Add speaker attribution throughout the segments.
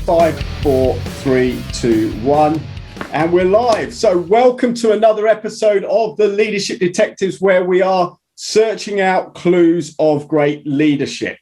Speaker 1: 5, 4, 3, 2, 1. And we're live. So welcome to another episode of the Leadership Detectives, where we are searching out clues of great leadership.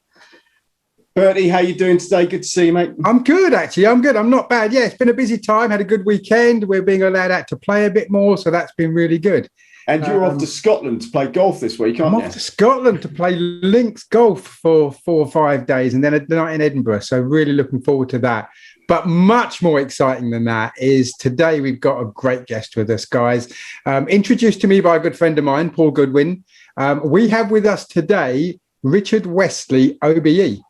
Speaker 1: Bertie, how you doing today? Good to see you, mate.
Speaker 2: I'm good, actually. I'm good. I'm not bad. Yeah, it's been a busy time. Had a good weekend. We're being allowed out to play a bit more, so that's been really good.
Speaker 1: And you're off to Scotland to play golf this week, aren't you?
Speaker 2: I'm off to Scotland to play links golf for 4 or 5 days and then a night in Edinburgh. So really looking forward to that. But much more exciting than that is today we've got a great guest with us, guys. Introduced to me by a good friend of mine, Paul Goodwin. We have with us today Richard Westley OBE.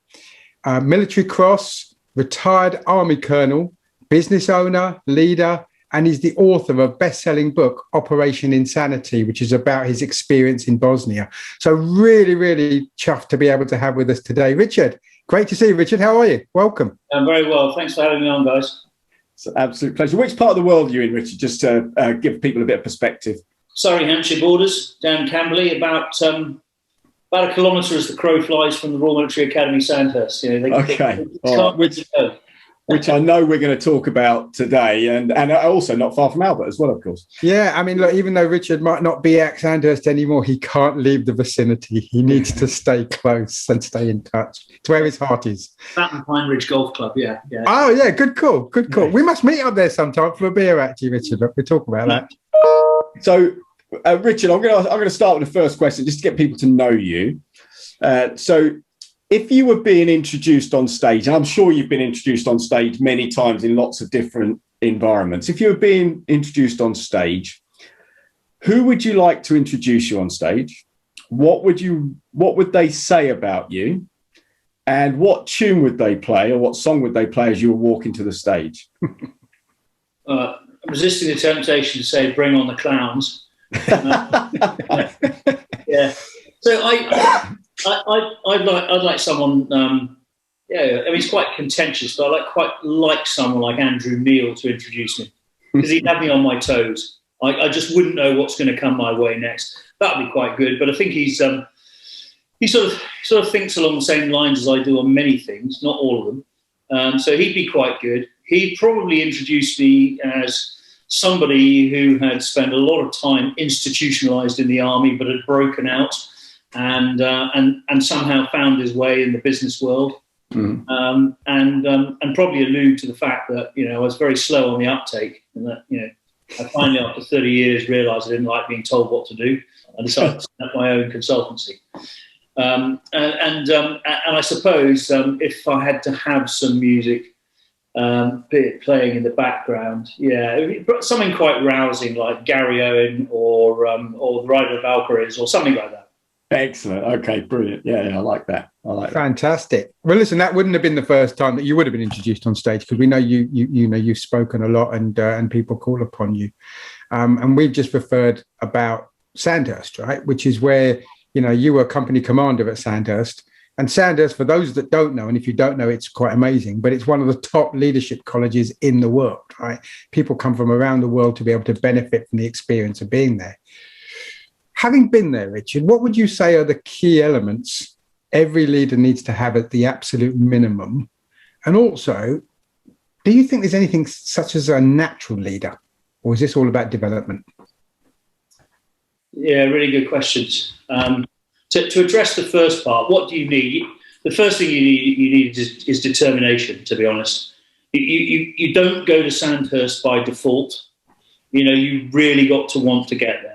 Speaker 2: Military Cross, retired Army Colonel, business owner, leader, and he's the author of a best-selling book, Operation Insanity, which is about his experience in Bosnia. So really, really chuffed to be able to have with us today. Richard, great to see you, Richard. How are you? Welcome.
Speaker 3: I'm very well. Thanks for having me on, guys.
Speaker 1: It's an absolute pleasure. Which part of the world are you in, Richard, just to give people a bit of perspective?
Speaker 3: Surrey, Hampshire borders, down Camberley, about a kilometre as the crow flies from the Royal Military Academy, Sandhurst. You know, which I know we're going to talk about today, and also not far from Albert as well, of course.
Speaker 2: Yeah, I mean, look, even though Richard might not be at Sandhurst anymore, he can't leave the vicinity. He needs to stay close and stay in touch. It's where his heart is.
Speaker 3: That and Pine Ridge Golf Club, yeah.
Speaker 2: Oh, yeah, good call, good call. We must meet up there sometime for a beer, actually, Richard. We'll talk about that.
Speaker 1: So, Richard, I'm going to start with the first question, just to get people to know you. So, if you were being introduced on stage, and I'm sure you've been introduced on stage many times in lots of different environments, if you were being introduced on stage, who would you like to introduce you on stage? What would they say about you? And what tune would they play, or what song would they play as you were walking to the stage?
Speaker 3: I'm resisting the temptation to say, "Bring on the clowns." Yeah. So I'd like someone. I mean, it's quite contentious, but I quite like someone like Andrew Neil to introduce me, because he'd have me on my toes. I just wouldn't know what's going to come my way next. That'd be quite good. But I think he sort of thinks along the same lines as I do on many things, not all of them. So he'd be quite good. He'd probably introduce me as somebody who had spent a lot of time institutionalized in the army, but had broken out and somehow found his way in the business world, and probably allude to the fact that I was very slow on the uptake, and that I finally, after 30 years, realised I didn't like being told what to do. I decided to set up my own consultancy, and I suppose if I had to have some music playing in the background, something quite rousing like Gary Owen or the Rider of Valkyries or something like that.
Speaker 1: Excellent. Okay, brilliant. Yeah, I like that.
Speaker 2: Fantastic. Well, listen, that wouldn't have been the first time that you would have been introduced on stage, because we know you've spoken a lot and people call upon you. And we've just referred about Sandhurst, right? Which is where you were company commander at Sandhurst. And Sandhurst, for those that don't know, and if you don't know, it's quite amazing, but it's one of the top leadership colleges in the world, right? People come from around the world to be able to benefit from the experience of being there. Having been there, Richard, what would you say are the key elements every leader needs to have at the absolute minimum? And also, do you think there's anything such as a natural leader, or is this all about development?
Speaker 3: Yeah, really good questions. To address the first part, what do you need? The first thing you need is determination, to be honest. You don't go to Sandhurst by default. You really got to want to get there.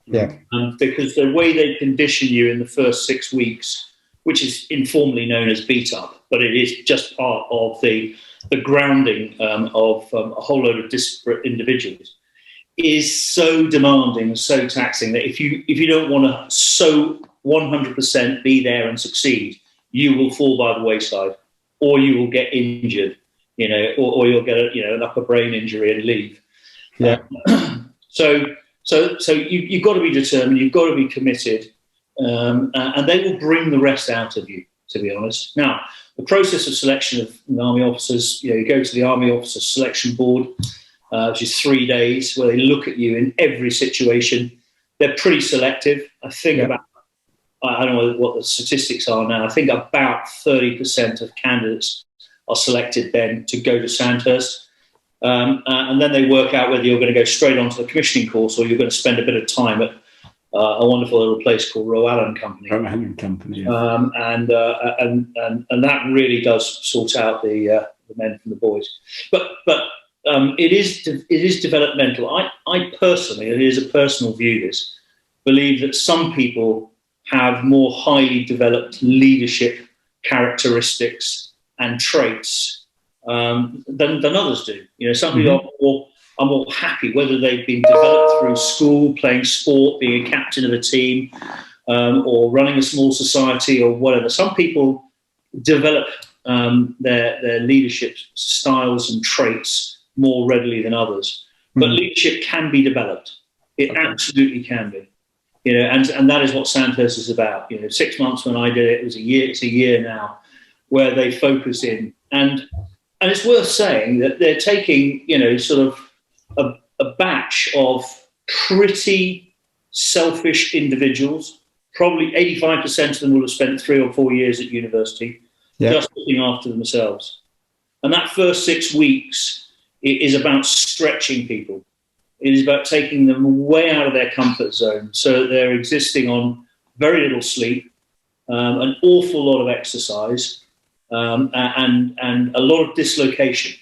Speaker 2: Yeah.
Speaker 3: Because the way they condition you in the first 6 weeks, which is informally known as beat up, but it is just part of the grounding of a whole load of disparate individuals, is so demanding, so taxing, that if you don't want to so 100% be there and succeed, you will fall by the wayside, or you will get injured, or you'll get an upper brain injury and leave.
Speaker 2: Yeah.
Speaker 3: So you've got to be determined, you've got to be committed, and they will bring the rest out of you, to be honest. Now, the process of selection of Army officers, you go to the Army Officer Selection Board, which is 3 days, where they look at you in every situation. They're pretty selective. I think I don't know what the statistics are now. I think about 30% of candidates are selected then to go to Sandhurst. And then they work out whether you're going to go straight onto the commissioning course or you're going to spend a bit of time at a wonderful little place called Roe Allen Company.
Speaker 1: Roe Allen Company, yeah.
Speaker 3: And that really does sort out the men from the boys. But it is developmental. I personally, and it is a personal view, believe that some people have more highly developed leadership characteristics and traits than others do. You know, some people are more happy, whether they've been developed through school, playing sport, being a captain of a team, or running a small society or whatever. Some people develop their leadership styles and traits more readily than others. But leadership can be developed. It absolutely can be. You know, and that is what Sandhurst is about. You know, 6 months when I did it, it was a year. It's a year now, where they focus in, and it's worth saying that they're taking, you know, sort of a batch of pretty selfish individuals. Probably 85% of them will have spent 3 or 4 years at university, just looking after themselves. And that first 6 weeks is about stretching people. It is about taking them way out of their comfort zone so that they're existing on very little sleep, an awful lot of exercise, and a lot of dislocation.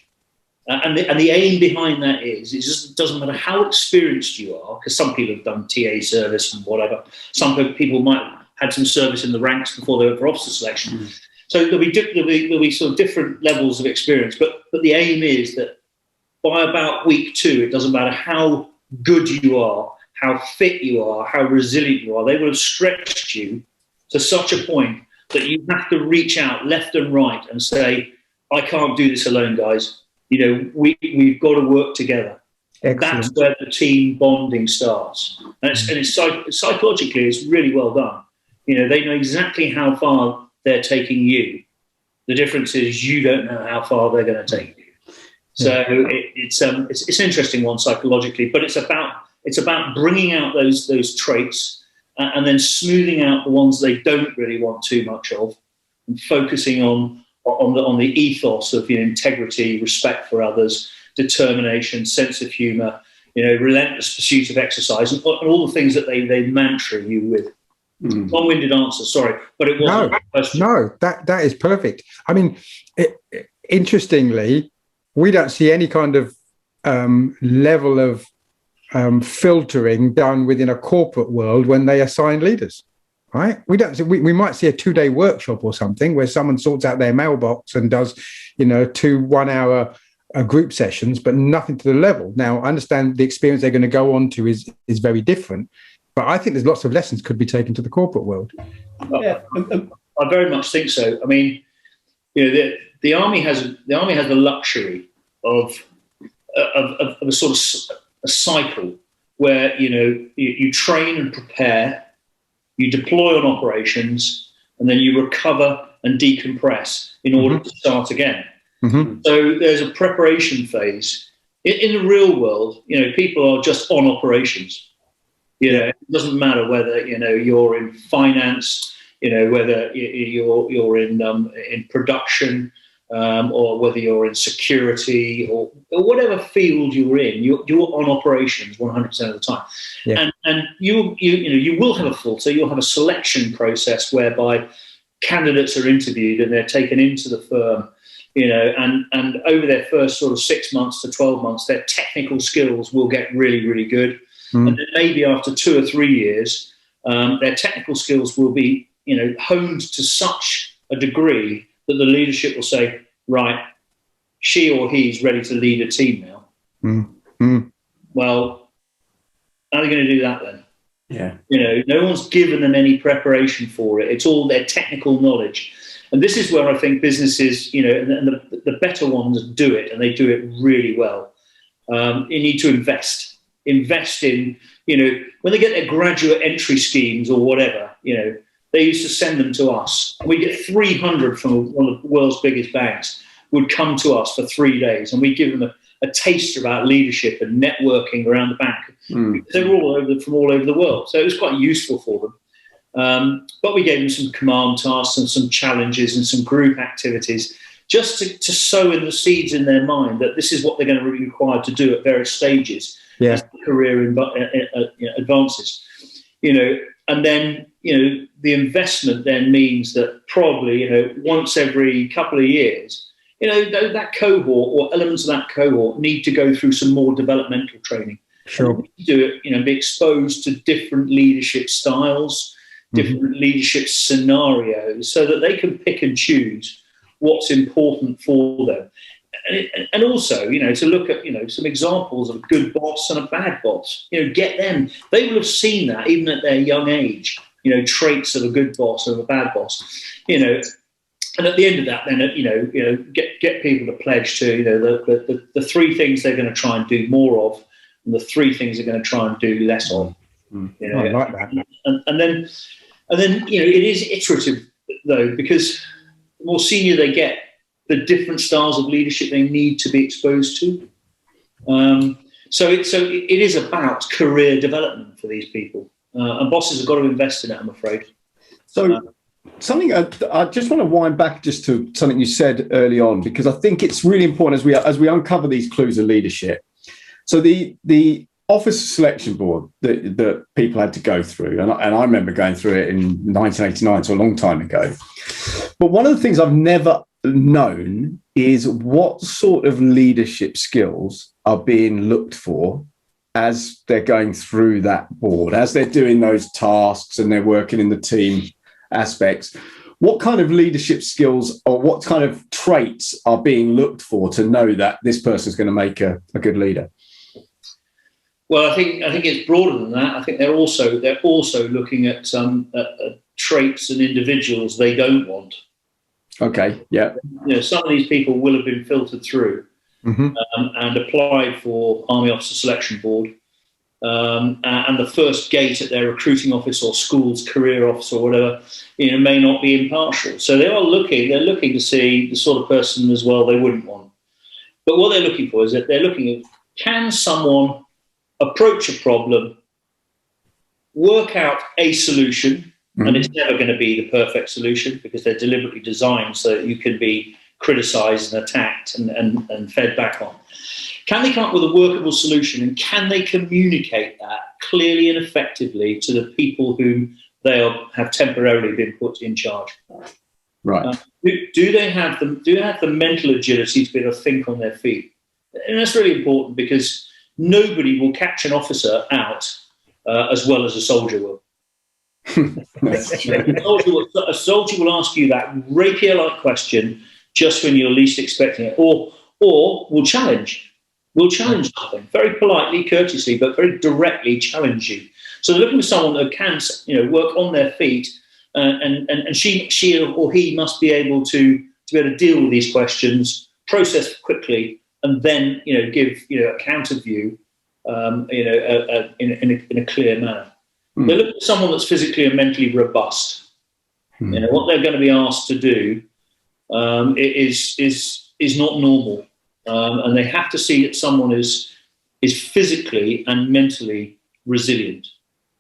Speaker 3: And the aim behind that is, it just doesn't matter how experienced you are, because some people have done TA service and whatever. Some people might have had some service in the ranks before they went for officer selection. So there'll be sort of different levels of experience. But the aim is that by about week 2, it doesn't matter how good you are, how fit you are, how resilient you are, they will have stretched you to such a point that you have to reach out left and right and say, I can't do this alone, guys. You know, we've got to work together. Excellent. That's where the team bonding starts. And it's psychologically, it's really well done. You know, they know exactly how far they're taking you. The difference is you don't know how far they're going to take you. So it's an interesting one psychologically, but it's about bringing out those traits and then smoothing out the ones they don't really want too much of, and focusing on the ethos of, you know, integrity, respect for others, determination, sense of humour, you know, relentless pursuit of exercise, and all the things that they mantra you with. Long-winded answer, sorry, but it wasn't a question.
Speaker 2: No, that is perfect. I mean, interestingly, we don't see any kind of level of filtering done within a corporate world when they assign leaders, right? We don't. We might see a 2-day workshop or something where someone sorts out their mailbox and does, you know, 2 1-hour group sessions, but nothing to the level. Now, I understand the experience they're going to go on to is very different, but I think there's lots of lessons could be taken to the corporate world.
Speaker 3: Yeah, I very much think so. I mean, you know, the army has the luxury of a sort of a cycle where, you know, you train and prepare, you deploy on operations, and then you recover and decompress in order to start again. So there's a preparation phase. In the real world, you know, people are just on operations. You know, it doesn't matter whether, you know, you're in finance, you know, whether you're in production, or whether you're in security or whatever field you're in, you're on operations 100% of the time. Yeah. And you will have a filter. You'll have a selection process whereby candidates are interviewed and they're taken into the firm, you know, and over their first sort of 6 months to 12 months, their technical skills will get really, really good. And then maybe after 2 or 3 years, their technical skills will be, you know, honed to such a degree that the leadership will say, right, she or he's ready to lead a team now. Well, how are they going to do that then?
Speaker 1: Yeah.
Speaker 3: You know, no one's given them any preparation for it. It's all their technical knowledge. And this is where I think businesses, you know, and the better ones do it, and they do it really well. You need to invest in, you know, when they get their graduate entry schemes or whatever, you know, they used to send them to us. We get 300 from one of the world's biggest banks would come to us for 3 days, and we give them a taster about leadership and networking around the bank. Because they were from all over the world. So it was quite useful for them. But we gave them some command tasks and some challenges and some group activities just to sow in the seeds in their mind that this is what they're going to be required to do at various stages as the career advances. And then, the investment then means that probably, once every couple of years, that cohort or elements of that cohort need to go through some more developmental training.
Speaker 2: Sure.
Speaker 3: Do it, be exposed to different leadership styles, different leadership scenarios, so that they can pick and choose what's important for them. And also, to look at, some examples of a good boss and a bad boss, get them. They will have seen that even at their young age, traits of a good boss and of a bad boss, and at the end of that, then, get people to pledge to, the three things they're going to try and do more of, and the three things they're going to try and do less of.
Speaker 2: I like that.
Speaker 3: And then, it is iterative though, because the more senior they get, the different styles of leadership they need to be exposed to. So it is about career development for these people, and bosses have got to invest in it, I'm afraid.
Speaker 1: So something I just want to wind back just to something you said early on, because I think it's really important as we uncover these clues of leadership. So the officer selection board that people had to go through, and I remember going through it in 1989, so a long time ago. But one of the things I've never known is what sort of leadership skills are being looked for as they're going through that board, as they're doing those tasks and they're working in the team aspects. What kind of leadership skills or what kind of traits are being looked for to know that this person is going to make a good leader?
Speaker 3: Well, I think it's broader than that. I think they're also looking at traits and individuals they don't want.
Speaker 1: Okay, yeah.
Speaker 3: Some of these people will have been filtered through and applied for Army Officer Selection Board, and the first gate at their recruiting office or school's career office or whatever, may not be impartial. So they're looking to see the sort of person as well they wouldn't want. But what they're looking for is that they're looking at, can someone approach a problem, work out a solution, and it's never going to be the perfect solution because they're deliberately designed so that you can be criticised and attacked and fed back on. Can they come up with a workable solution, and can they communicate that clearly and effectively to the people whom they have temporarily been put in charge?
Speaker 1: Right.
Speaker 3: Do they have the mental agility to be able to think on their feet? And that's really important because nobody will catch an officer out as well as a soldier will. A soldier will ask you that rapier-like question just when you're least expecting it, or will challenge something very politely, courteously, but very directly challenge you. So they're looking for someone that can, work on their feet, and she or he must be able to be able to deal with these questions, process quickly, and then give a counter view, in a clear manner. They're looking for someone that's physically and mentally robust. What they're going to be asked to do is not normal, and they have to see that someone is physically and mentally resilient,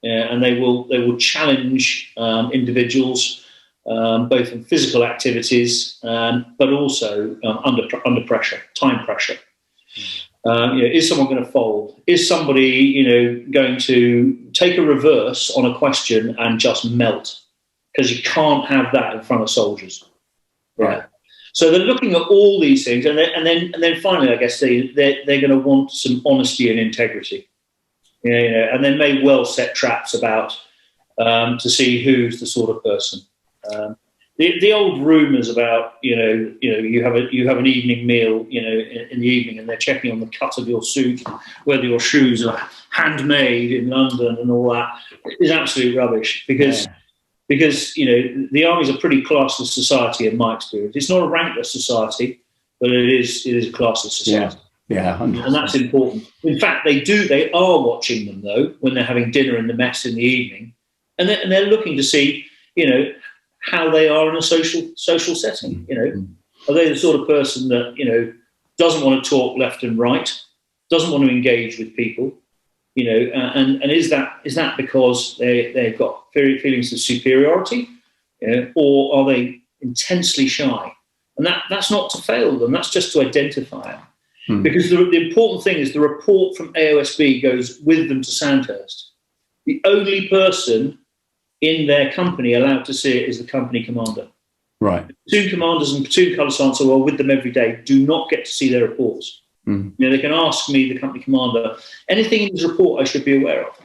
Speaker 3: and they will challenge individuals both in physical activities, but also under pressure, time pressure. Is someone going to fold? Is somebody, going to take a reverse on a question and just melt? Because you can't have that in front of soldiers, right? So they're looking at all these things, and then finally, I guess they're going to want some honesty and integrity, and they may well set traps about to see who's the sort of person. The old rumours about you have an evening meal in the evening, and they're checking on the cut of your suit, whether your shoes are handmade in London and all that is absolute rubbish because the Army's a pretty classless society in my experience. It's not a rankless society, but it is a classless society.
Speaker 1: Yeah, 100%.
Speaker 3: And that's important. In fact, they are watching them though when they're having dinner in the mess in the evening, and they're looking to see how they are in a social setting. Are they the sort of person that doesn't want to talk left and right, doesn't want to engage with people, and is that because they've got feelings of superiority, or are they intensely shy And that's not to fail them, that's just to identify it. Because the important thing is the report from AOSB goes with them to Sandhurst. The only person in their company allowed to see it is the company commander.
Speaker 1: Right.
Speaker 3: Platoon commanders and platoon colour sergeants who are with them every day do not get to see their reports. You know, they can ask me, the company commander, anything in this report I should be aware of.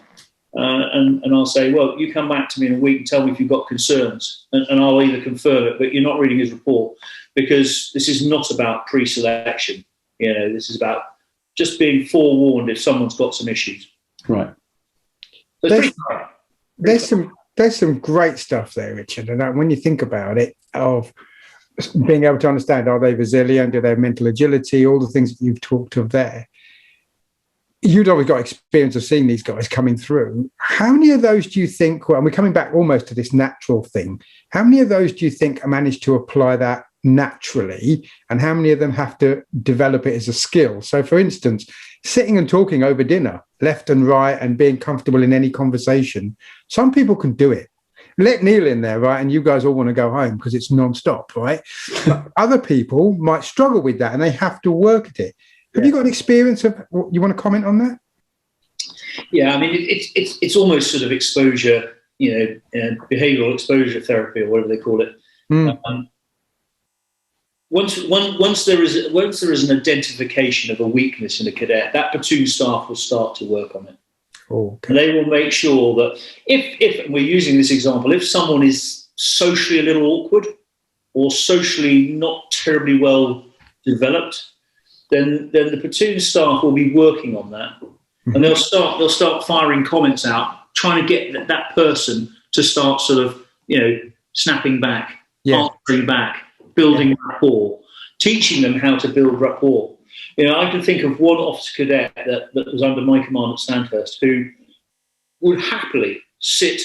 Speaker 3: And I'll say, well, you come back to me in a week and tell me if you've got concerns, and I'll either confirm it, but you're not reading his report, because this is not about pre-selection. You know, this is about just being forewarned if someone's got some issues.
Speaker 1: Right.
Speaker 3: So
Speaker 2: there's some great stuff there, Richard. And when you think about it, of being able to understand, are they resilient? Do they have mental agility? All the things that you've talked of there. You'd always got experience of seeing these guys coming through. How many of those do you think, and we're coming back almost to this natural thing, how many of those do you think manage to apply that naturally, and how many of them have to develop it as a skill? So, for instance, sitting and talking over dinner, left and right, and being comfortable in any conversation, some people can do it. Let Neil in there, right, and you guys all want to go home because it's non-stop, right? But other people might struggle with that, and they have to work at it. Have you got an experience of, you want to comment on that?
Speaker 3: Yeah, I mean, it's almost sort of exposure, you know, behavioural exposure therapy, or whatever they call it. Once there is an identification of a weakness in a cadet, that platoon staff will start to work on it.
Speaker 2: Okay.
Speaker 3: And they will make sure that if and we're using this example, if someone is socially a little awkward or socially not terribly well developed, then the platoon staff will be working on that, and they'll start firing comments out, trying to get that person to start sort of, you know, snapping back, answering back, building rapport, teaching them how to build rapport. You know, I can think of one officer cadet that was under my command at Sandhurst who would happily sit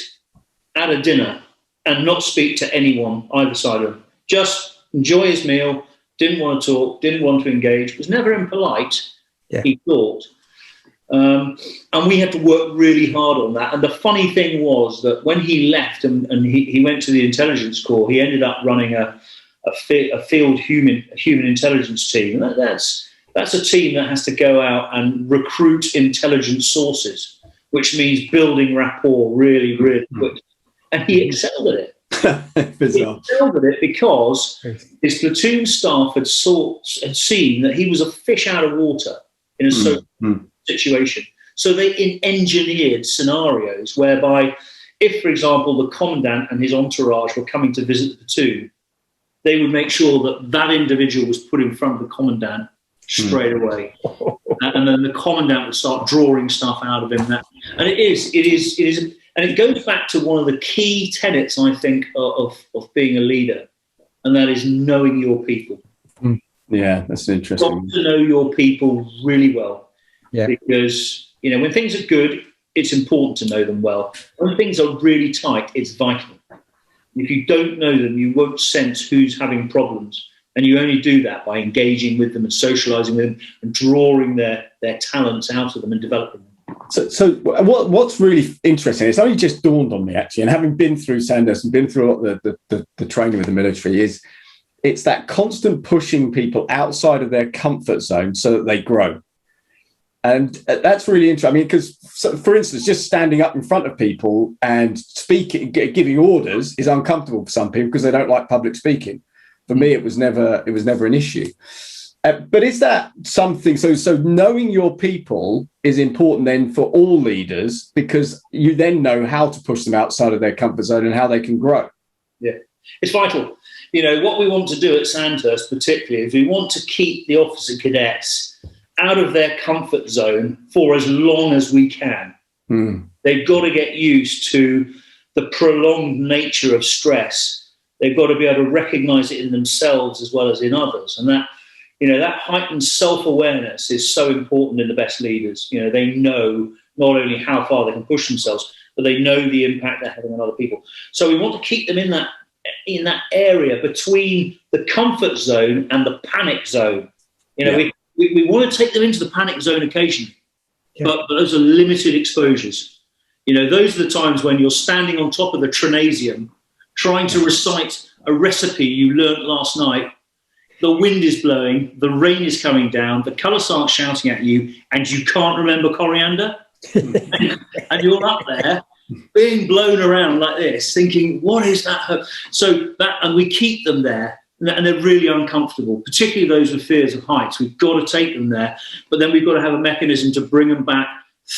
Speaker 3: at a dinner and not speak to anyone either side of him, just enjoy his meal, didn't want to talk, didn't want to engage, was never impolite, he thought. And we had to work really hard on that. And the funny thing was that when he left and he went to the intelligence corps, he ended up running a field human intelligence team. And that's a team that has to go out and recruit intelligence sources, which means building rapport really, really quick. And he excelled at it. He excelled at it because his platoon staff had seen that he was a fish out of water in a social situation. So they engineered scenarios whereby, if, for example, the commandant and his entourage were coming to visit the platoon, they would make sure that that individual was put in front of the commandant straight away. And then the commandant would start drawing stuff out of him. And it is, and it goes back to one of the key tenets, I think, of being a leader, and that is knowing your people.
Speaker 1: Yeah, that's interesting.
Speaker 3: You've got to know your people really well.
Speaker 2: Yeah.
Speaker 3: Because, you know, when things are good, it's important to know them well. When things are really tight, it's vital. If you don't know them, you won't sense who's having problems. And you only do that by engaging with them and socialising with them and drawing their talents out of them and developing them.
Speaker 1: So what's really interesting, it's only just dawned on me, actually, and having been through Sandhurst and been through a lot of the training with the military, is it's that constant pushing people outside of their comfort zone so that they grow. And that's really interesting. I mean, because, for instance, just standing up in front of people and speaking, giving orders is uncomfortable for some people because they don't like public speaking. For me, it was never an issue. But is that something? So knowing your people is important then for all leaders, because you then know how to push them outside of their comfort zone and how they can grow.
Speaker 3: Yeah, it's vital. You know, what we want to do at Sandhurst particularly is we want to keep the officer cadets out of their comfort zone for as long as we can. They've got to get used to the prolonged nature of stress. They've got to be able to recognise it in themselves as well as in others. And that, you know, that heightened self-awareness is so important in the best leaders. You know, they know not only how far they can push themselves, but they know the impact they're having on other people. So we want to keep them in that area between the comfort zone and the panic zone. You know, we want to take them into the panic zone occasionally, but those are limited exposures. You know, those are the times when you're standing on top of the trinasium trying to recite a recipe you learnt last night the wind is blowing, the rain is coming down, the colour starts shouting at you, and you can't remember coriander, and you're up there being blown around like this, thinking, what is that? So that, and we keep them there, and they're really uncomfortable, particularly those with fears of heights. We've got to take them there, but then we've got to have a mechanism to bring them back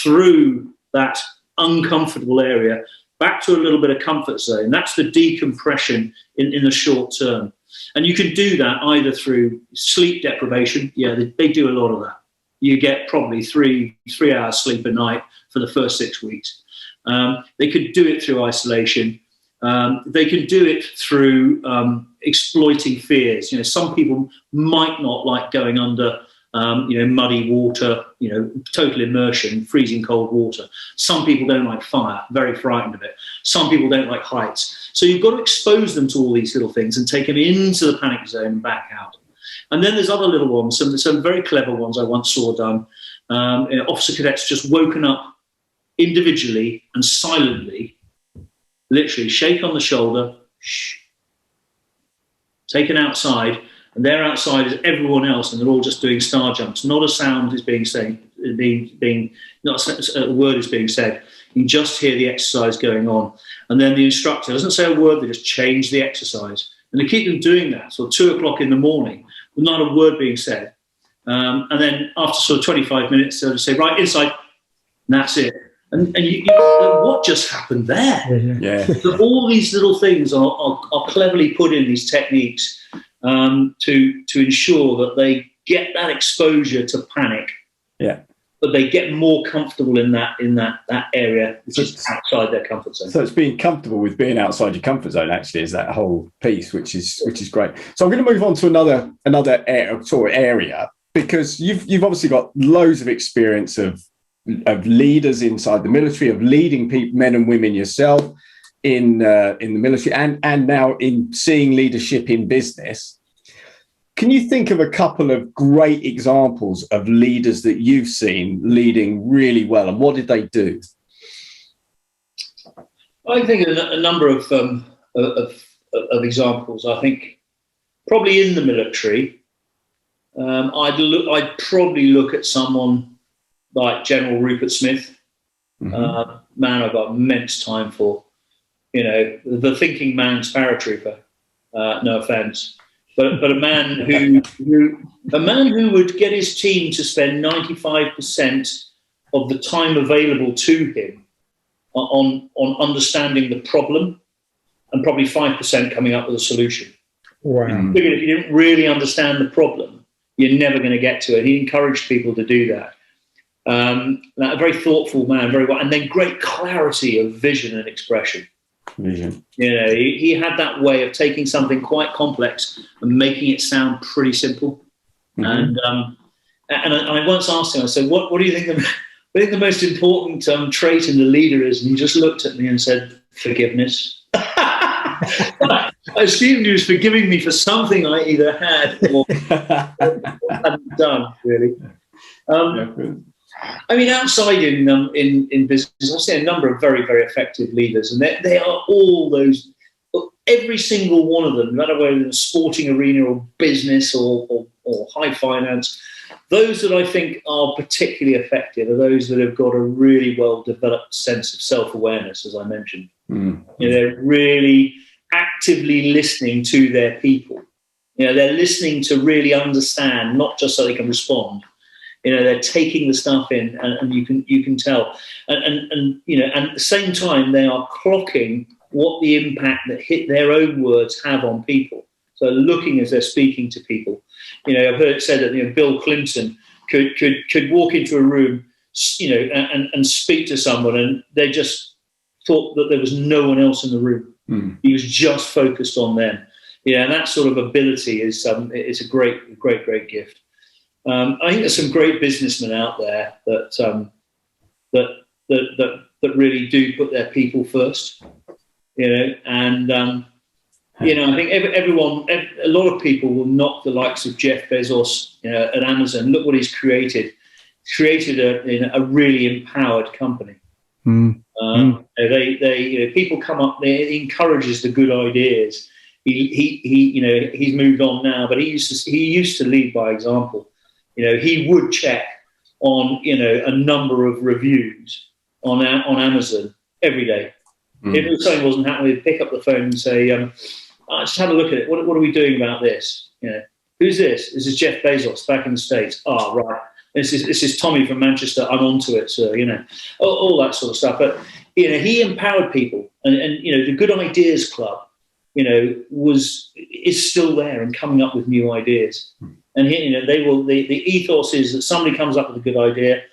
Speaker 3: through that uncomfortable area, back to a little bit of comfort zone. That's the decompression in the short term. And you can do that either through sleep deprivation. Yeah, they do a lot of that. You get probably three hours sleep a night for the first 6 weeks. They could do it through isolation. They can do it through exploiting fears. You know, some people might not like going under, muddy water, total immersion, freezing cold water. Some people don't like fire, very frightened of it. Some people don't like heights. So you've got to expose them to all these little things and take them into the panic zone and back out. And then there's other little ones, some very clever ones I once saw done. Officer cadets just woken up individually and silently, literally shake on the shoulder, shh, taken outside, and they're outside as everyone else, and they're all just doing star jumps. Not a sound is being said, not a word is being said. You can just hear the exercise going on. And then the instructor doesn't say a word, they just change the exercise. And they keep them doing that, so 2 o'clock in the morning, with not a word being said. And then after sort of 25 minutes, they'll just say, right, inside, and that's it. And what just happened there?
Speaker 1: Yeah.
Speaker 3: So all these little things are cleverly put in, these techniques, to ensure that they get that exposure to panic.
Speaker 1: Yeah.
Speaker 3: But they get more comfortable in that area, which is outside their comfort zone.
Speaker 1: So it's being comfortable with being outside your comfort zone, actually, is that whole piece, which is great. So I'm going to move on to another area, because you've obviously got loads of experience of leaders inside the military, of leading people, men and women yourself in the military, and now in seeing leadership in business. Can you think of a couple of great examples of leaders that you've seen leading really well, and what did they do?
Speaker 3: I think a number of examples. I think probably in the military, I'd probably look at someone like General Rupert Smith, man I've got immense time for. The thinking man's paratrooper. No offence. But a man who would get his team to spend 95% of the time available to him on understanding the problem, and probably 5% coming up with a solution.
Speaker 2: Wow!
Speaker 3: Figured if you didn't really understand the problem, you're never going to get to it. He encouraged people to do that. A very thoughtful man, very well, and then great clarity of vision and expression.
Speaker 1: Vision.
Speaker 3: He had that way of taking something quite complex and making it sound pretty simple. And I once asked him, I said, "What do you think the most important trait in the leader is?" And he just looked at me and said, "Forgiveness." I assumed he was forgiving me for something I either had or hadn't done, really. I mean, outside in business, I've seen a number of very, very effective leaders, and they are all those, every single one of them, no matter whether it's sporting arena or business or high finance. Those that I think are particularly effective are those that have got a really well-developed sense of self-awareness, as I mentioned. They're really actively listening to their people. They're listening to really understand, not just so they can respond. They're taking the stuff in, and you can tell, and at the same time they are clocking what the impact that their own words have on people. So looking as they're speaking to people. I've heard it said that Bill Clinton could walk into a room, and speak to someone, and they just thought that there was no one else in the room. He was just focused on them. And that sort of ability is a great gift. I think there's some great businessmen out there that really do put their people first, and I think everyone, a lot of people will knock the likes of Jeff Bezos, at Amazon. Look what he's created a really empowered company. People come up there, it encourages the good ideas. he's moved on now, but he used to lead by example. He would check on a number of reviews on Amazon every day. If something wasn't happening, he'd pick up the phone and say, just have a look at it. What are we doing about this? Who's this? This is Jeff Bezos back in the States. Right. This is Tommy from Manchester. I'm onto it, sir. All that sort of stuff. But he empowered people, and the Good Ideas Club, is still there and coming up with new ideas. And the ethos is that somebody comes up with a good idea,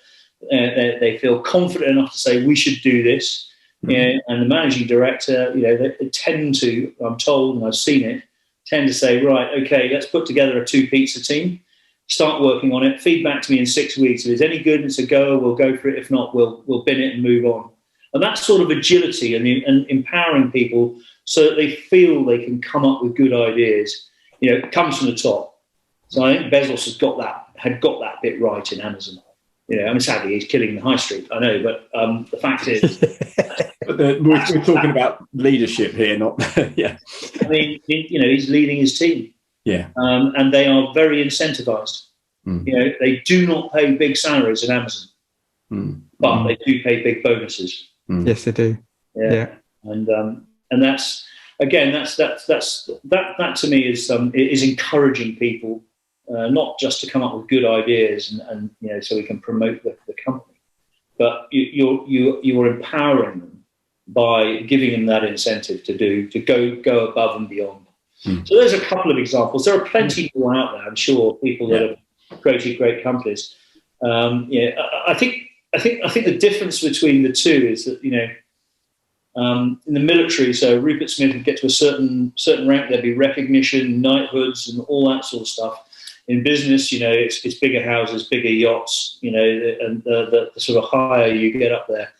Speaker 3: they feel confident enough to say we should do this. And the managing director, they tend to, I'm told, and I've seen it, tend to say, right, okay, let's put together a 2-pizza team, start working on it, feedback to me in 6 weeks. If it's any good, it's a go, we'll go for it. If not, we'll bin it and move on. And that sort of agility and empowering people so that they feel they can come up with good ideas, comes from the top. So I think Bezos had got that bit right in Amazon. Sadly, he's killing the high street. I know, but the fact is,
Speaker 1: but we're talking about leadership here, not yeah.
Speaker 3: I mean, he's leading his team, and they are very incentivized. They do not pay big salaries in Amazon, but they do pay big bonuses.
Speaker 2: Yes, they do.
Speaker 3: Yeah. And that's that to me is encouraging people. Not just to come up with good ideas and so we can promote the company, but you're empowering them by giving them that incentive to go above and beyond. So there's a couple of examples. There are plenty more out there, I'm sure, people that have created great companies. I think the difference between the two is that in the military, so Rupert Smith would get to a certain rank, there'd be recognition, knighthoods, and all that sort of stuff. In business, it's bigger houses, bigger yachts, and the sort of higher you get up there.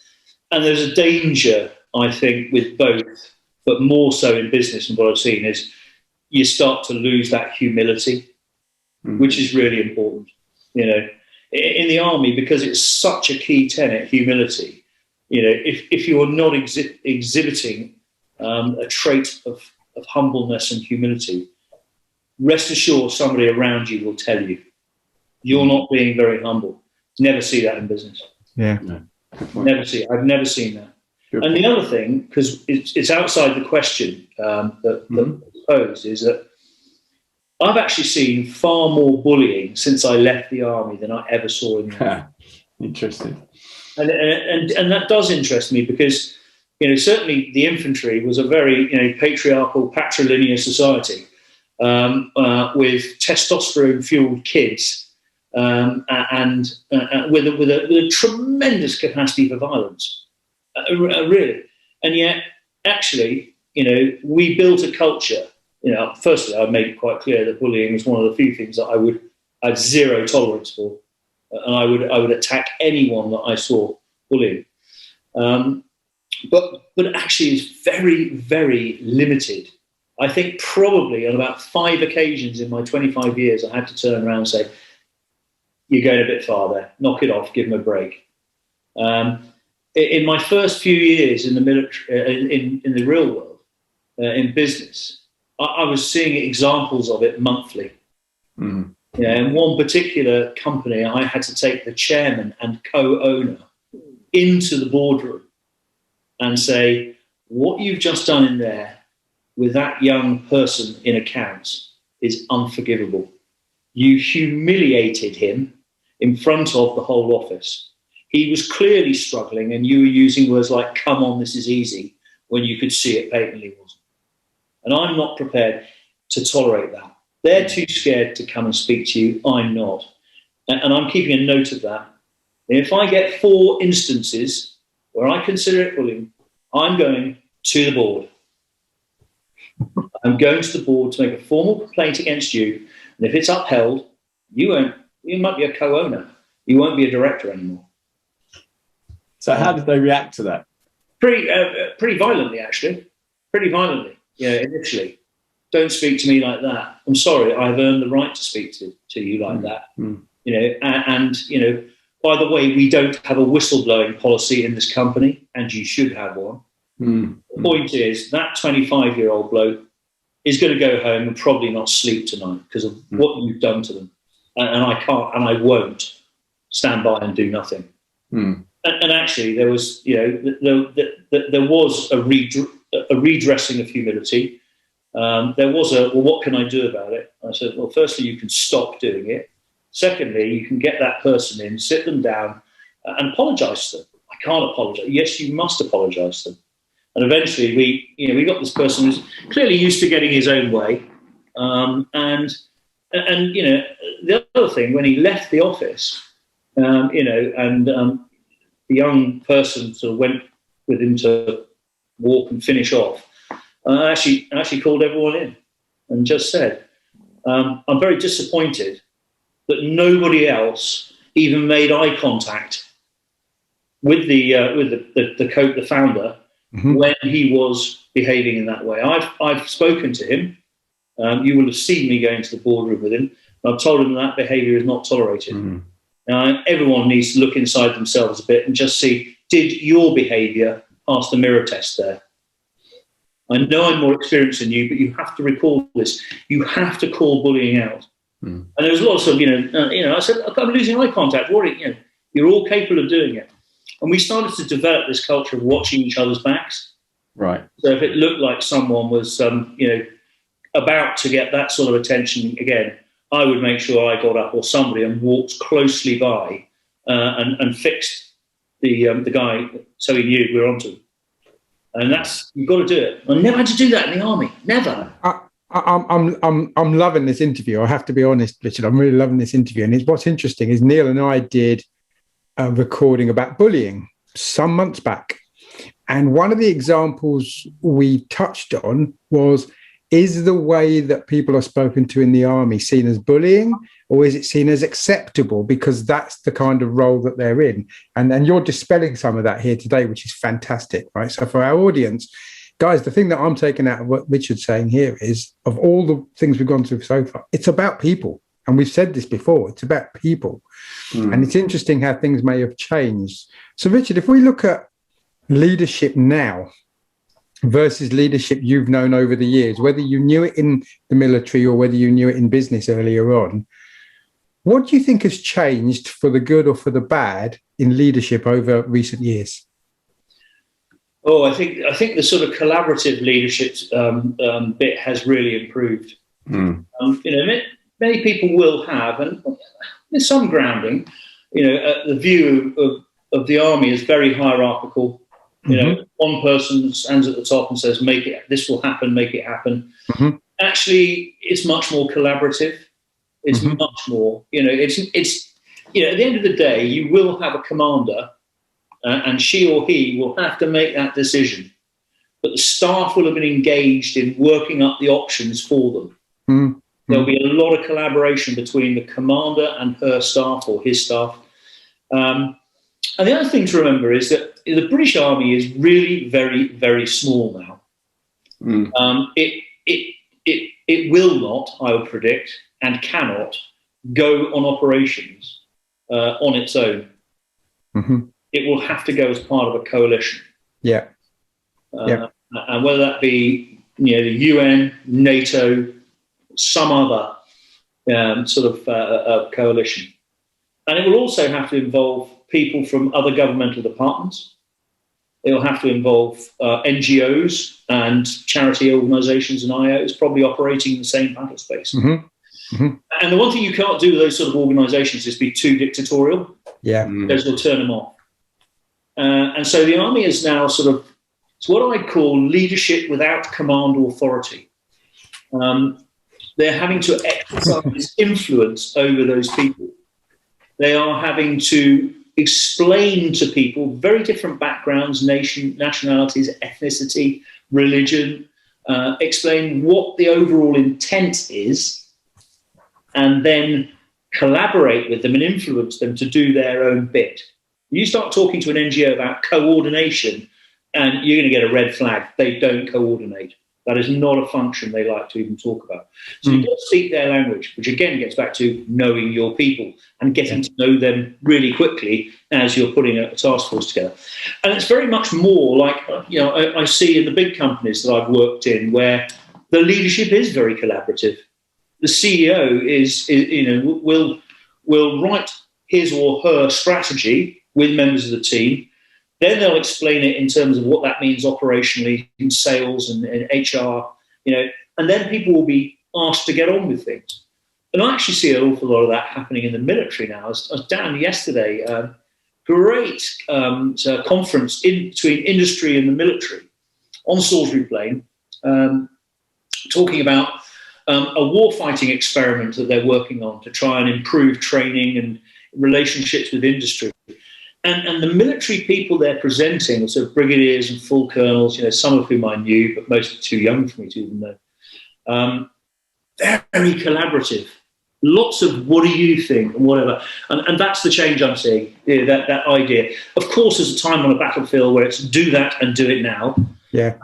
Speaker 3: And there's a danger, I think, with both, but more so in business, and what I've seen is you start to lose that humility, which is really important. In the army, because it's such a key tenet, humility, if you are not exhibiting a trait of humbleness and humility, rest assured somebody around you will tell you you're not being very humble. Never see that in business.
Speaker 2: Yeah.
Speaker 3: Never see it. I've never seen that. And the other thing, because it's outside the question that posed, is that I've actually seen far more bullying since I left the army than I ever saw in the army.
Speaker 1: Interesting.
Speaker 3: And that does interest me because, certainly the infantry was a very, patriarchal, patrilineal society. With testosterone-fueled kids and with a tremendous capacity for violence, really. And yet, actually, we built a culture. Firstly, I made it quite clear that bullying was one of the few things that I had zero tolerance for, and I would attack anyone that I saw bullying. But actually, it's very, very limited. I think probably on about 5 occasions in my 25 years, I had to turn around and say, you're going a bit far there, knock it off, give them a break. In my first few years in the military, in the real world, in business, I was seeing examples of it monthly. In one particular company, I had to take the chairman and co-owner into the boardroom and say, what you've just done in there with that young person in accounts is unforgivable. You humiliated him in front of the whole office. He was clearly struggling, and you were using words like, come on, this is easy, when you could see it patently wasn't. And I'm not prepared to tolerate that. They're too scared to come and speak to you. I'm not. And I'm keeping a note of that. And if I get 4 instances where I consider it bullying, I'm going to the board. I'm going to the board to make a formal complaint against you, and if it's upheld, you might be a co-owner. You won't be a director anymore.
Speaker 1: So how did they react to that?
Speaker 3: Pretty violently, actually. Pretty violently, initially. Don't speak to me like that. I'm sorry, I've earned the right to speak to you like that. And by the way, we don't have a whistleblowing policy in this company, and you should have one. The point is that 25-year-old bloke is going to go home and probably not sleep tonight because of what you've done to them. And I can't, and I won't stand by and do nothing. And actually, there was, there was a redressing of humility. There was well, what can I do about it? I said, well, firstly, you can stop doing it. Secondly, you can get that person in, sit them down, and apologise to them. I can't apologise. Yes, you must apologise to them. And eventually, we got this person who's clearly used to getting his own way. And the other thing, when he left the office, the young person sort of went with him to walk and finish off. I actually called everyone in and just said, I'm very disappointed that nobody else even made eye contact with the founder when he was behaving in that way. I've spoken to him. You will have seen me going to the boardroom with him. I've told him that behaviour is not tolerated. Everyone needs to look inside themselves a bit and just see, did your behaviour pass the mirror test there? I know I'm more experienced than you, but you have to recall this. You have to call bullying out. And there was lots of, I said, I'm losing eye contact. You're all capable of doing it. And we started to develop this culture of watching each other's backs.
Speaker 1: Right.
Speaker 3: So if it looked like someone was, about to get that sort of attention again, I would make sure I got up or somebody and walked closely by and fixed the guy so he knew we were onto him. And you've got to do it. I never had to do that in the army. Never.
Speaker 2: I'm loving this interview. I have to be honest, Richard. I'm really loving this interview. And what's interesting is Neil and I did a recording about bullying some months back. And one of the examples we touched on was, is the way that people are spoken to in the army seen as bullying, or is it seen as acceptable because that's the kind of role that they're in? And you're dispelling some of that here today, which is fantastic, right? So for our audience, guys, the thing that I'm taking out of what Richard's saying here is, of all the things we've gone through so far, it's about people. And we've said this before, it's about people. And it's interesting how things may have changed. So Richard, if we look at leadership now versus leadership you've known over the years, whether you knew it in the military or whether you knew it in business earlier on, what do you think has changed for the good or for the bad in leadership over recent years?
Speaker 3: Oh, I think the sort of collaborative leadership bit has really improved. Many people will have, and there's some grounding. The view of the army is very hierarchical. One person stands at the top and says, "Make it. This will happen. Make it happen." Actually, it's much more collaborative. It's much more. It's at the end of the day, you will have a commander. And she or he will have to make that decision. But the staff will have been engaged in working up the options for them. There'll be a lot of collaboration between the commander and her staff or his staff. And the other thing to remember is that the British Army is really very, very small now. It will not, I would predict, and cannot go on operations on its own. It will have to go as part of a coalition. And whether that be the UN, NATO, some other sort of coalition. And it will also have to involve people from other governmental departments. It will have to involve NGOs and charity organisations and IOs probably operating in the same battle space. And the one thing you can't do with those sort of organisations is be too dictatorial. Because they'll turn them off. And so the army is now it's what I call leadership without command authority. They're having to exercise influence over those people. They are having to explain to people very different backgrounds, nationalities, ethnicity, religion, explain what the overall intent is, and then collaborate with them and influence them to do their own bit. You start talking to an NGO about coordination and you're going to get a red flag. They don't coordinate. That is not a function they like to even talk about. So you've got to speak their language, which again gets back to knowing your people and getting to know them really quickly as you're putting a task force together. And it's very much more like, I see in the big companies that I've worked in where the leadership is very collaborative. The CEO will write his or her strategy with members of the team. Then they'll explain it in terms of what that means operationally in sales and HR, and then people will be asked to get on with things. And I actually see an awful lot of that happening in the military now. I was down yesterday, great conference between industry and the military on Salisbury Plain, talking about a warfighting experiment that they're working on to try and improve training and relationships with industry. And the military people they're presenting, so brigadiers and full colonels, some of whom I knew, but most are too young for me to even know. They're very collaborative. Lots of what do you think and whatever. And that's the change I'm seeing, that idea. Of course, there's a time on a battlefield where it's do that and do it now.
Speaker 2: Yeah.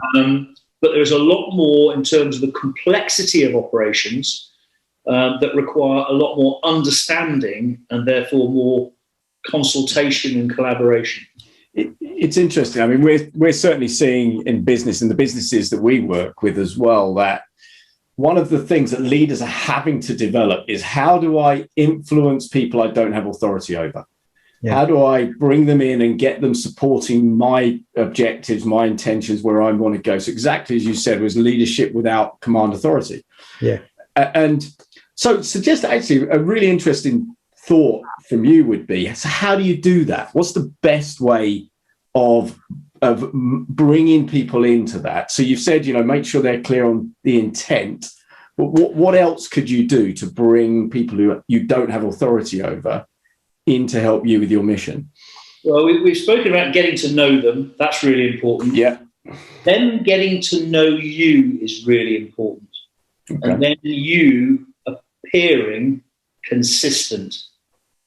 Speaker 3: But there's a lot more in terms of the complexity of operations that require a lot more understanding and therefore more consultation and collaboration.
Speaker 1: It's interesting. I mean, we're certainly seeing in business, in the businesses that we work with as well, that one of the things that leaders are having to develop is how do I influence people I don't have authority over? Yeah. How do I bring them in and get them supporting my objectives, my intentions, where I want to go? So exactly as you said, was leadership without command authority.
Speaker 2: Yeah.
Speaker 1: And so just actually a really interesting thought from you would be, so how do you do that? What's the best way of bringing people into that? So you've said, make sure they're clear on the intent, but what else could you do to bring people who you don't have authority over in to help you with your mission?
Speaker 3: Well, we've spoken about getting to know them. That's really important.
Speaker 1: Yeah.
Speaker 3: Them getting to know you is really important. Okay. And then you appearing consistent.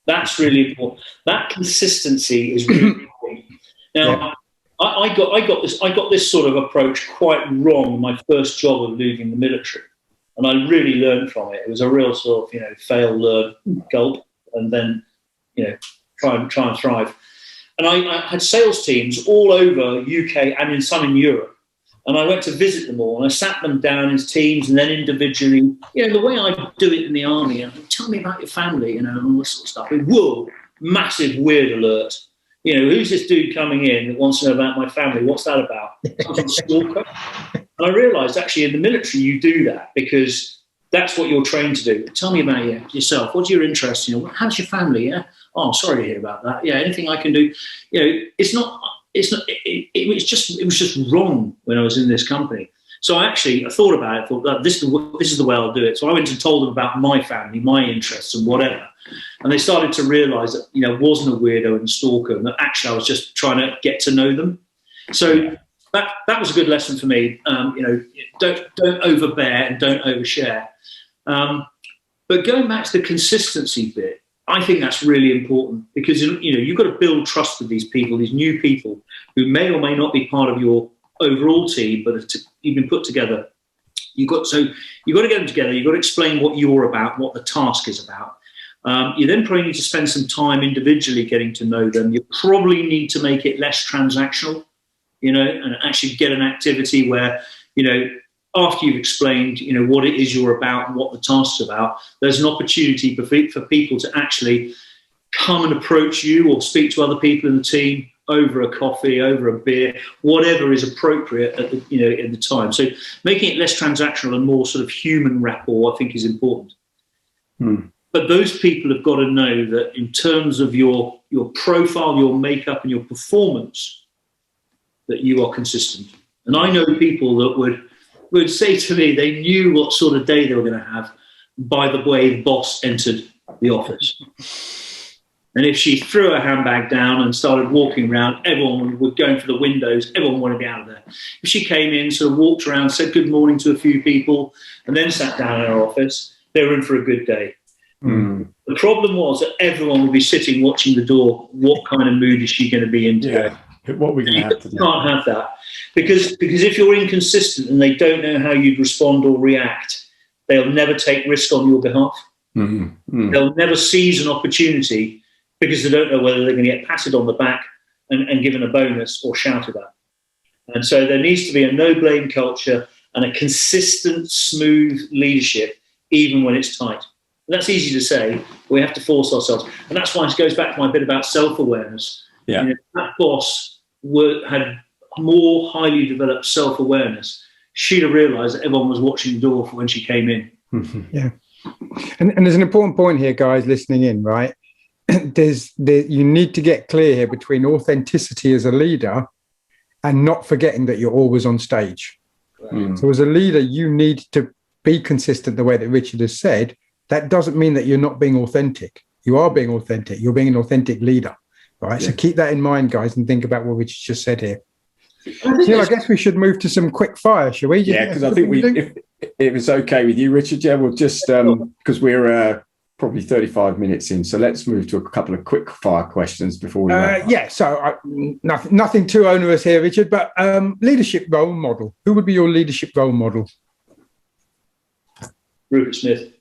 Speaker 3: That's really important. That consistency is really important. Now, yeah. I got this sort of approach quite wrong in my first job of leaving the military, and I really learned from it. It was a real sort of fail, learn, gulp, and then try and thrive. And I had sales teams all over UK and some in Europe, and I went to visit them all, and I sat them down as teams and then individually. The way I do it in the army. Tell me about your family, and all this sort of stuff. Whoa, massive weird alert. Who's this dude coming in that wants to know about my family? What's that about? Some stalker? And I realised actually in the military you do that because that's what you're trained to do. Tell me about yourself. What's your interest? How's your family? Yeah. Oh, sorry to hear about that. Yeah. Anything I can do? It was just wrong when I was in this company. So I thought about it. I thought this is the way I'll do it. So I went and told them about my family, my interests, and whatever. And they started to realise that I wasn't a weirdo and a stalker, and that actually I was just trying to get to know them. So that was a good lesson for me. Don't overbear and don't overshare. But going back to the consistency bit, I think that's really important because you've got to build trust with these people, these new people who may or may not be part of your overall team, but you've been put together. You've got to get them together. You've got to explain what you're about, what the task is about. You then probably need to spend some time individually getting to know them. You probably need to make it less transactional, and actually get an activity where, after you've explained, what it is you're about and what the task's about, there's an opportunity for people to actually come and approach you or speak to other people in the team over a coffee, over a beer, whatever is appropriate at the the time. So making it less transactional and more sort of human rapport, I think, is important. But those people have got to know that in terms of your profile, your makeup, and your performance, that you are consistent. And I know people that would say to me they knew what sort of day they were going to have by the way the boss entered the office. And if she threw her handbag down and started walking around, everyone would go for the windows. Everyone wanted to be out of there. If she came in, sort of walked around, said good morning to a few people, and then sat down in her office, they were in for a good day. The problem was that everyone would be sitting watching the door. What kind of mood is she going to be in today?
Speaker 1: What are we going to have to do?
Speaker 3: You can't have that. Because if you're inconsistent and they don't know how you'd respond or react, they'll never take risk on your behalf. They'll never seize an opportunity because they don't know whether they're going to get patted on the back and given a bonus or shouted at. And so there needs to be a no-blame culture, and a consistent, smooth leadership, even when it's tight. And that's easy to say. We have to force ourselves. And that's why it goes back to my bit about self-awareness.
Speaker 1: Yeah.
Speaker 3: That boss had more highly developed self-awareness. She'd have realised that everyone was watching the door for when she came in.
Speaker 2: Yeah. And there's an important point here, guys, listening in, right? You need to get clear here between authenticity as a leader and not forgetting that you're always on stage. So as a leader, you need to be consistent the way that Richard has said. That doesn't mean that you're not being authentic. You are being authentic. You're being an authentic leader, right? Yeah. So keep that in mind, guys, and think about what Richard just said here. Neil, I guess we should move to some quick fire, shall we?
Speaker 1: Yeah, because I think if it was okay with you, Richard, yeah, we'll just, because we're probably 35 minutes in, so let's move to a couple of quick fire questions before we
Speaker 2: yeah, so nothing too onerous here, Richard, but leadership role model. Who would be your leadership role model?
Speaker 3: Rupert Smith.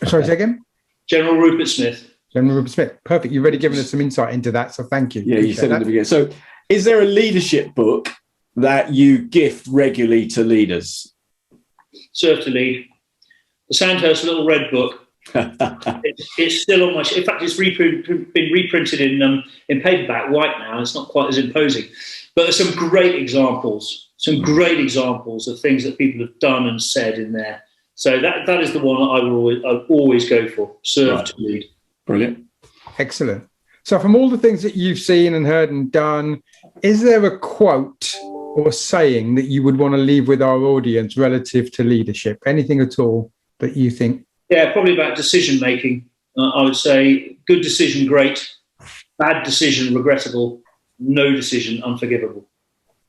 Speaker 2: Sorry, say again?
Speaker 3: General Rupert Smith.
Speaker 2: General Rupert Smith. Perfect. You've already given us some insight into that, so thank you.
Speaker 1: Yeah, you said at the beginning. So is there a leadership book that you gift regularly to leaders?
Speaker 3: Serve to Lead. The Sandhurst Little Red Book. It's still on my... In fact, it's been reprinted in paperback white now. It's not quite as imposing. But there's some great examples of things that people have done and said in there. So that is the one that I always go for. Serve to Lead.
Speaker 1: Brilliant.
Speaker 2: Excellent. So from all the things that you've seen and heard and done, is there a quote or saying that you would want to leave with our audience relative to leadership? Anything at all that you think?
Speaker 3: Yeah, probably about decision making. I would say good decision, great. Bad decision, regrettable. No decision, unforgivable.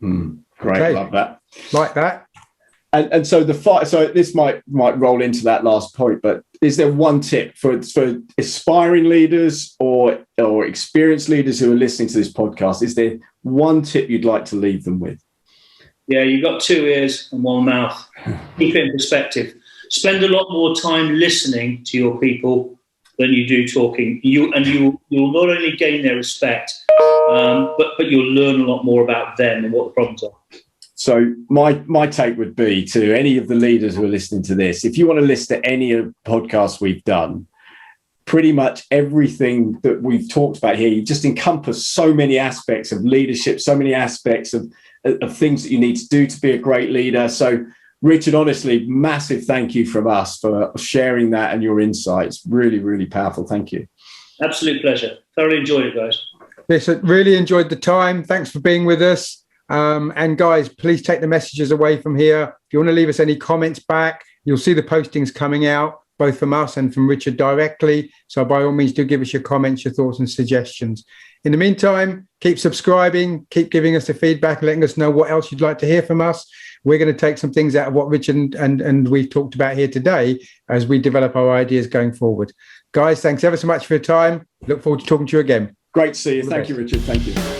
Speaker 1: Great, okay. Love that.
Speaker 2: Like that.
Speaker 1: And so so this might roll into that last point, but is there one tip for aspiring leaders or experienced leaders who are listening to this podcast? Is there one tip you'd like to leave them with?
Speaker 3: Yeah, you've got 2 ears and 1 mouth. Keep it in perspective. Spend a lot more time listening to your people than you do talking. You'll not only gain their respect, but you'll learn a lot more about them and what the problems are.
Speaker 1: So my take would be to any of the leaders who are listening to this, if you want to listen to any of the podcasts we've done, pretty much everything that we've talked about here, you just encompass so many aspects of leadership, so many aspects of things that you need to do to be a great leader. So Richard, honestly, massive thank you from us for sharing that and your insights. Really, really powerful. Thank you.
Speaker 3: Absolute pleasure. Thoroughly enjoyed it, guys.
Speaker 2: Listen, really enjoyed the time. Thanks for being with us. And guys, please take the messages away from here. If you want to leave us any comments back, you'll see the postings coming out, both from us and from Richard directly. So by all means, do give us your comments, your thoughts and suggestions. In the meantime, keep subscribing, keep giving us the feedback, letting us know what else you'd like to hear from us. We're going to take some things out of what Richard and we've talked about here today as we develop our ideas going forward. Guys, thanks ever so much for your time. Look forward to talking to you again.
Speaker 1: Great to see you. Thank you, Richard. Thank you.